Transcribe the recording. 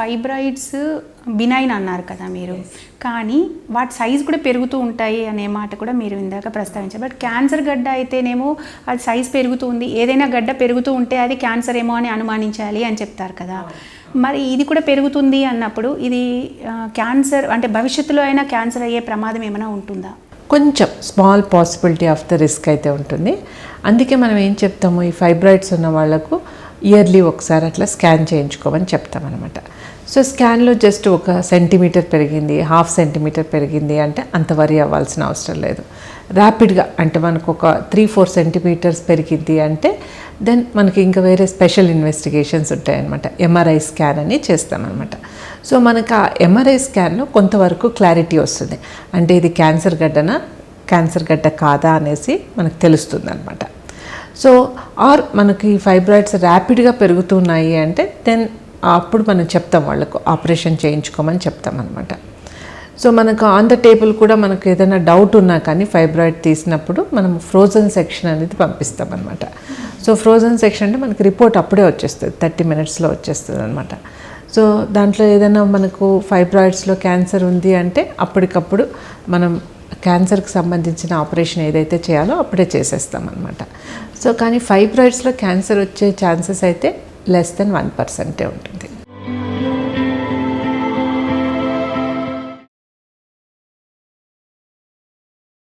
Fibroids benign అన్నారు కదా మీరు, కానీ వాటి సైజ్ కూడా పెరుగుతూ ఉంటాయి అనే మాట కూడా మీరు ఇందాక ప్రస్తావించారు. బట్ క్యాన్సర్ గడ్డ అయితేనేమో అది సైజ్ పెరుగుతుంది, ఏదైనా గడ్డ పెరుగుతూ ఉంటే అది క్యాన్సర్ ఏమో అని అనుమానించాలి అని చెప్తారు కదా. మరి ఇది కూడా పెరుగుతుంది అన్నప్పుడు ఇది క్యాన్సర్ అంటే భవిష్యత్తులో అయినా క్యాన్సర్ అయ్యే ప్రమాదం ఏమైనా ఉంటుందా? కొంచెం small possibility of the risk అయితే ఉంటుంది. అందుకే మనం ఏం చెప్తాము, ఈ ఫైబ్రాయిడ్స్ ఉన్న వాళ్ళకు ఇయర్లీ ఒకసారి అట్లా స్కాన్ చేయించుకోమని చెప్తామన్నమాట. సో స్కాన్లో జస్ట్ 1 సెంటీమీటర్ పెరిగింది, 1/2 సెంటీమీటర్ పెరిగింది అంటే అంత వరీ అవ్వాల్సిన అవసరం లేదు. ర్యాపిడ్గా అంటే మనకు ఒక 3-4 సెంటీమీటర్స్ పెరిగింది అంటే దెన్ మనకి ఇంకా వేరే స్పెషల్ ఇన్వెస్టిగేషన్స్ ఉంటాయన్నమాట. ఎంఆర్ఐ స్కాన్ అని చేస్తామన్నమాట. సో మనకు ఆ ఎంఆర్ఐ స్కాన్లో కొంతవరకు క్లారిటీ వస్తుంది, అంటే ఇది క్యాన్సర్ గడ్డనా క్యాన్సర్ గడ్డ కాదా అనేసి మనకు తెలుస్తుంది అనమాట. సో ఆర్ మనకి ఫైబ్రాయిడ్స్ ర్యాపిడ్గా పెరుగుతున్నాయి అంటే దెన్ అప్పుడు మనం చెప్తాం వాళ్ళకు ఆపరేషన్ చేయించుకోమని చెప్తాం అనమాట. సో మనకు ఆన్ ద టేబుల్ కూడా మనకు ఏదైనా డౌట్ ఉన్నా కానీ ఫైబ్రాయిడ్ తీసినప్పుడు మనం ఫ్రోజన్ సెక్షన్ అనేది పంపిస్తాం అనమాట. సో ఫ్రోజన్ సెక్షన్ అంటే మనకి రిపోర్ట్ అప్పుడే వచ్చేస్తుంది, 30 minutesలో వచ్చేస్తుంది అనమాట. సో దాంట్లో ఏదైనా మనకు ఫైబ్రాయిడ్స్లో క్యాన్సర్ ఉంది అంటే అప్పటికప్పుడు మనం క్యాన్సర్కి సంబంధించిన ఆపరేషన్ ఏదైతే చేయాలో అప్పుడే చేసేస్తాం అనమాట. సో కానీ ఫైబ్రాయిడ్స్లో క్యాన్సర్ వచ్చే ఛాన్సెస్ అయితే less than 1% ఉంటుంది.